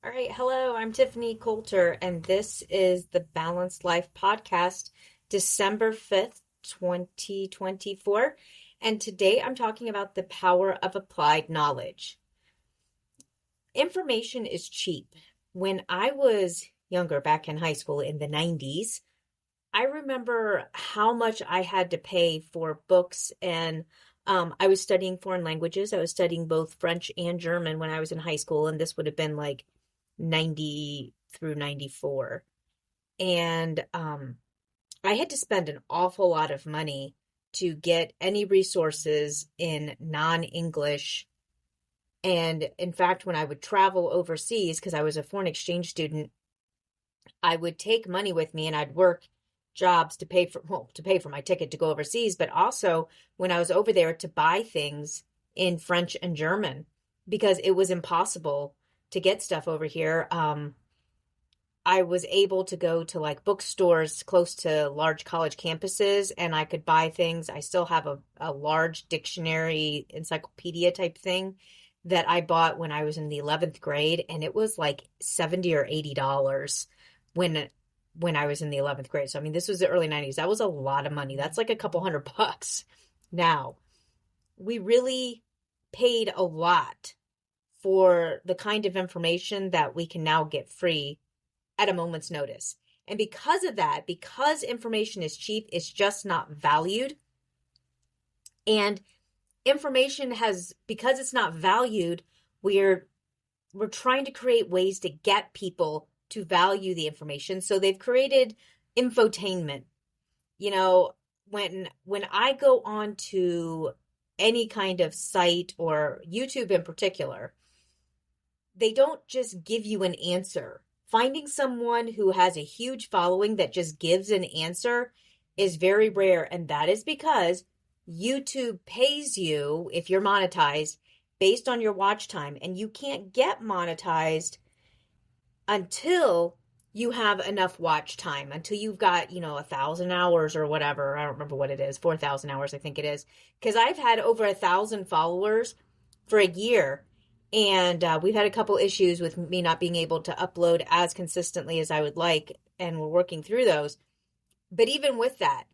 All right, hello, I'm Tiffany Coulter, and this is the Balanced Life Podcast, December 5th, 2024. And today I'm talking about the power of applied knowledge. Information is cheap. When I was younger, back in high school in the 90s, I remember how much I had to pay for books, and I was studying foreign languages. I was studying both French and German when I was in high school, and this would have been like 90 through 94. And I had to spend an awful lot of money to get any resources in non-English. And in fact, when I would travel overseas, because I was a foreign exchange student, I would take money with me and I'd work jobs to pay for, well, to pay for my ticket to go overseas, but also when I was over there to buy things in French and German because it was impossible to get stuff over here. I was able to go to like bookstores close to large college campuses and I could buy things. I still have a large dictionary encyclopedia type thing that I bought when I was in the 11th grade, and it was like 70 or $80 when I was in the 11th grade. So I mean, this was the early 90s. That was a lot of money. That's like a couple $100 now. We really paid a lot for the kind of information that we can now get free at a moment's notice. And because of that, because information is cheap, it's just not valued. And information has, because it's not valued, we're trying to create ways to get people to value the information. So they've created infotainment. You know, when I go on to any kind of site or YouTube in particular, they don't just give you an answer. Finding someone who has a huge following that just gives an answer is very rare. And that is because YouTube pays you, if you're monetized, based on your watch time. And you can't get monetized until you have enough watch time, until you've got, 1,000 hours or whatever. I don't remember what it is, 4,000 hours, I think it is. Because I've had over 1,000 followers for a year. And we've had a couple issues with me not being able to upload as consistently as I would like, and we're working through those. But even with that,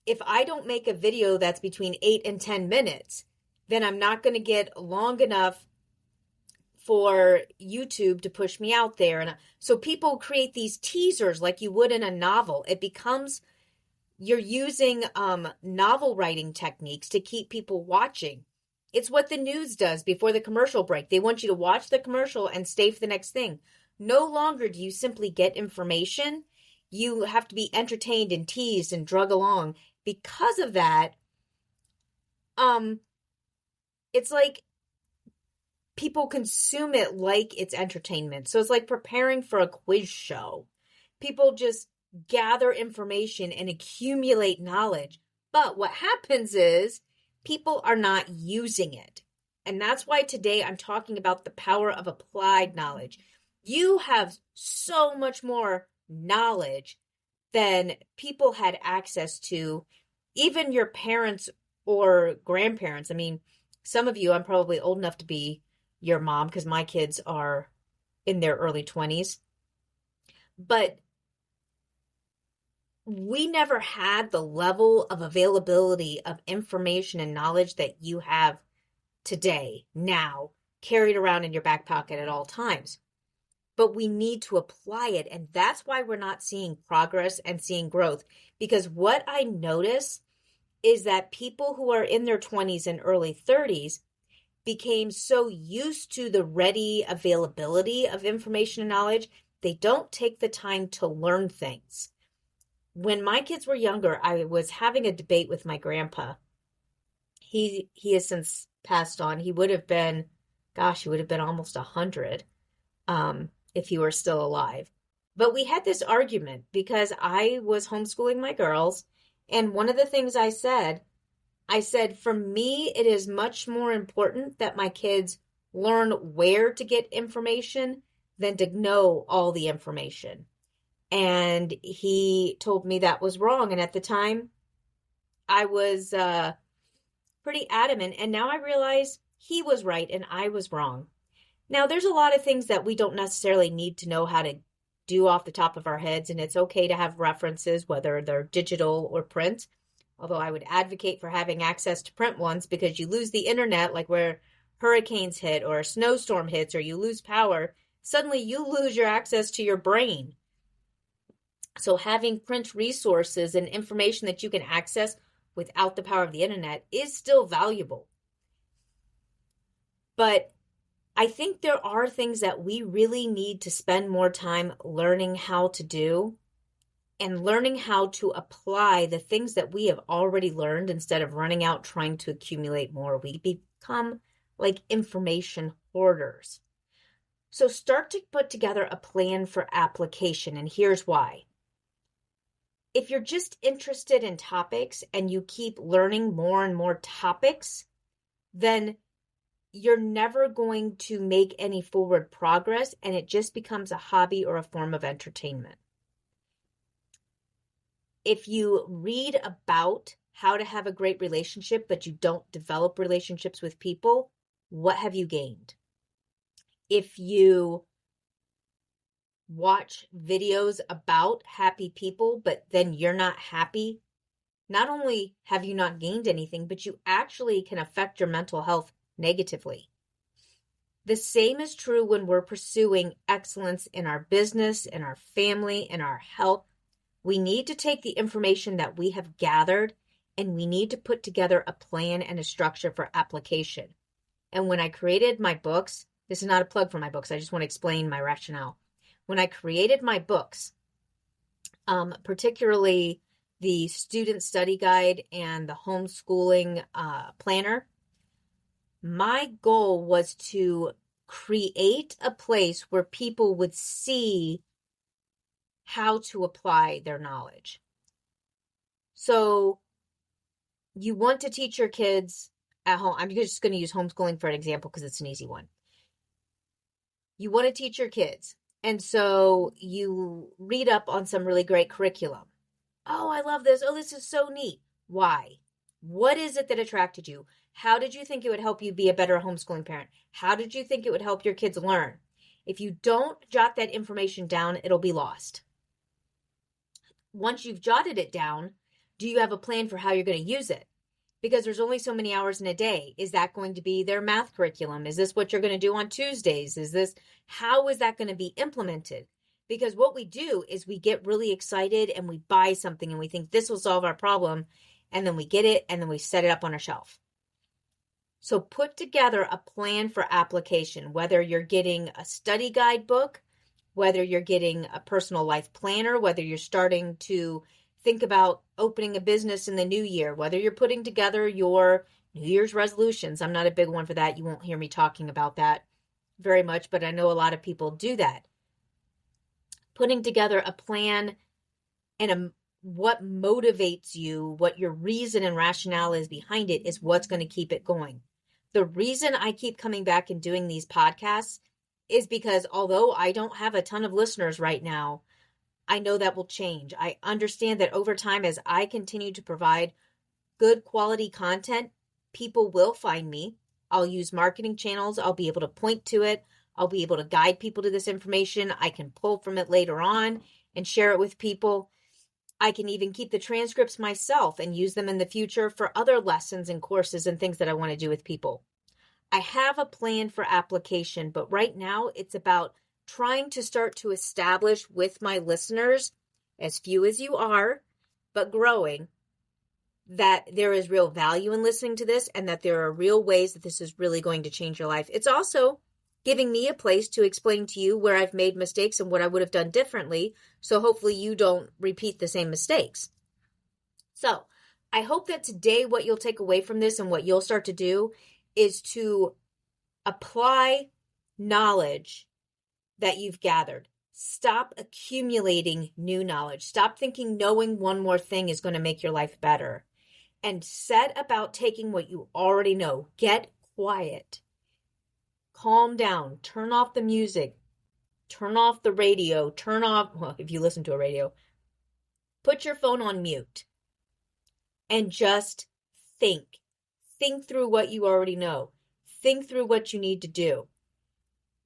if I don't make a video that's between 8 and 10 minutes, then I'm not going to get long enough for YouTube to push me out there. And so people create these teasers like you would in a novel. It becomes, you're using novel writing techniques to keep people watching. It's what the news does before the commercial break. They want you to watch the commercial and stay for the next thing. No longer do you simply get information. You have to be entertained and teased and drug along. Because of that, it's like people consume it like it's entertainment. So it's like preparing for a quiz show. People just gather information and accumulate knowledge. But what happens is people are not using it. And that's why today I'm talking about the power of applied knowledge. You have so much more knowledge than people had access to, even your parents or grandparents. I mean, some of you, I'm probably old enough to be your mom because my kids are in their early 20s. But we never had the level of availability of information and knowledge that you have today, now, carried around in your back pocket at all times. But we need to apply it. And that's why we're not seeing progress and seeing growth. Because what I notice is that people who are in their 20s and early 30s became so used to the ready availability of information and knowledge, they don't take the time to learn things. When my kids were younger, I was having a debate with my grandpa. He has since passed on. He would have been almost 100 if he were still alive. But we had this argument because I was homeschooling my girls. And one of the things I said, for me, it is much more important that my kids learn where to get information than to know all the information. And he told me that was wrong. And at the time, I was pretty adamant. And now I realize he was right and I was wrong. Now, there's a lot of things that we don't necessarily need to know how to do off the top of our heads, and it's okay to have references, whether they're digital or print. Although I would advocate for having access to print ones because you lose the internet, like where hurricanes hit or a snowstorm hits or you lose power, suddenly you lose your access to your brain. So having print resources and information that you can access without the power of the internet is still valuable. But I think there are things that we really need to spend more time learning how to do and learning how to apply the things that we have already learned instead of running out trying to accumulate more. We become like information hoarders. So start to put together a plan for application, and here's why. If you're just interested in topics and you keep learning more and more topics, then you're never going to make any forward progress, and it just becomes a hobby or a form of entertainment. If you read about how to have a great relationship, but you don't develop relationships with people, what have you gained? If you watch videos about happy people, but then you're not happy, not only have you not gained anything, but you actually can affect your mental health negatively. The same is true when we're pursuing excellence in our business, in our family, in our health. We need to take the information that we have gathered and we need to put together a plan and a structure for application. And when I created my books, this is not a plug for my books, I just want to explain my rationale. When I created my books, particularly the student study guide and the homeschooling planner, my goal was to create a place where people would see how to apply their knowledge. So you want to teach your kids at home. I'm just going to use homeschooling for an example because it's an easy one. You want to teach your kids. And so you read up on some really great curriculum. Oh, I love this. Oh, this is so neat. Why? What is it that attracted you? How did you think it would help you be a better homeschooling parent? How did you think it would help your kids learn? If you don't jot that information down, it'll be lost. Once you've jotted it down, do you have a plan for how you're going to use it? Because there's only so many hours in a day. Is that going to be their math curriculum? Is this what you're going to do on Tuesdays? How is that going to be implemented? Because what we do is we get really excited and we buy something and we think this will solve our problem. And then we get it and then we set it up on our shelf. So put together a plan for application, whether you're getting a study guide book, whether you're getting a personal life planner, whether you're starting to think about opening a business in the new year, whether you're putting together your New Year's resolutions. I'm not a big one for that. You won't hear me talking about that very much, but I know a lot of people do that. Putting together a plan and what motivates you, what your reason and rationale is behind it is what's going to keep it going. The reason I keep coming back and doing these podcasts is because although I don't have a ton of listeners right now, I know that will change. I understand that over time, as I continue to provide good quality content, people will find me. I'll use marketing channels. I'll be able to point to it. I'll be able to guide people to this information. I can pull from it later on and share it with people. I can even keep the transcripts myself and use them in the future for other lessons and courses and things that I want to do with people. I have a plan for application, but right now it's about trying to start to establish with my listeners, as few as you are, but growing, that there is real value in listening to this and that there are real ways that this is really going to change your life. It's also giving me a place to explain to you where I've made mistakes and what I would have done differently. So hopefully you don't repeat the same mistakes. So I hope that today what you'll take away from this and what you'll start to do is to apply knowledge that you've gathered. Stop accumulating new knowledge. Stop thinking knowing one more thing is going to make your life better. And set about taking what you already know. Get quiet. Calm down. Turn off the music. Turn off the radio. Well, if you listen to a radio, put your phone on mute. And just think. Think through what you already know. Think through what you need to do.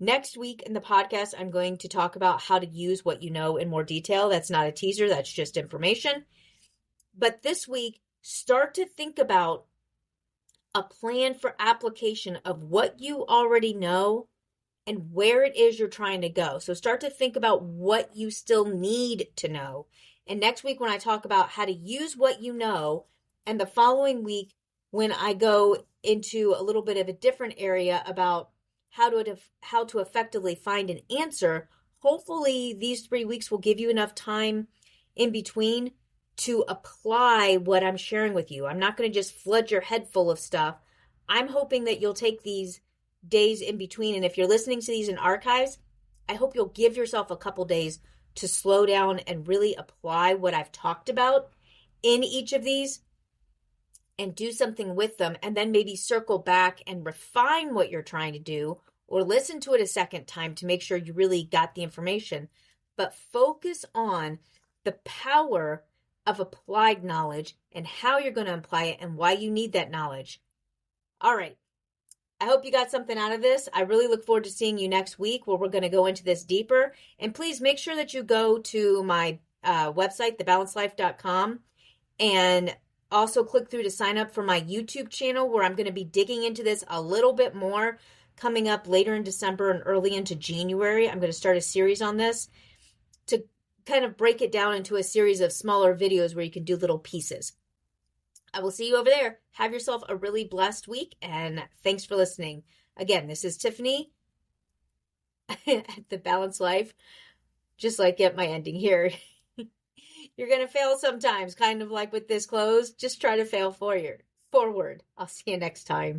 Next week in the podcast, I'm going to talk about how to use what you know in more detail. That's not a teaser, that's just information. But this week, start to think about a plan for application of what you already know and where it is you're trying to go. So start to think about what you still need to know. And next week, when I talk about how to use what you know, and the following week, when I go into a little bit of a different area about how to effectively find an answer, hopefully these 3 weeks will give you enough time in between to apply what I'm sharing with you. I'm not going to just flood your head full of stuff. I'm hoping that you'll take these days in between. And if you're listening to these in archives, I hope you'll give yourself a couple days to slow down and really apply what I've talked about in each of these and do something with them, and then maybe circle back and refine what you're trying to do, or listen to it a second time to make sure you really got the information. But focus on the power of applied knowledge and how you're going to apply it and why you need that knowledge. All right. I hope you got something out of this. I really look forward to seeing you next week where we're going to go into this deeper. And please make sure that you go to my website, thebalancedlife.com, and also click through to sign up for my YouTube channel where I'm going to be digging into this a little bit more coming up later in December and early into January. I'm going to start a series on this to kind of break it down into a series of smaller videos where you can do little pieces. I will see you over there. Have yourself a really blessed week, and thanks for listening. Again, this is Tiffany at The Balanced Life. Just like get my ending here. You're going to fail sometimes, kind of like with this close. Just try to fail forward. I'll see you next time.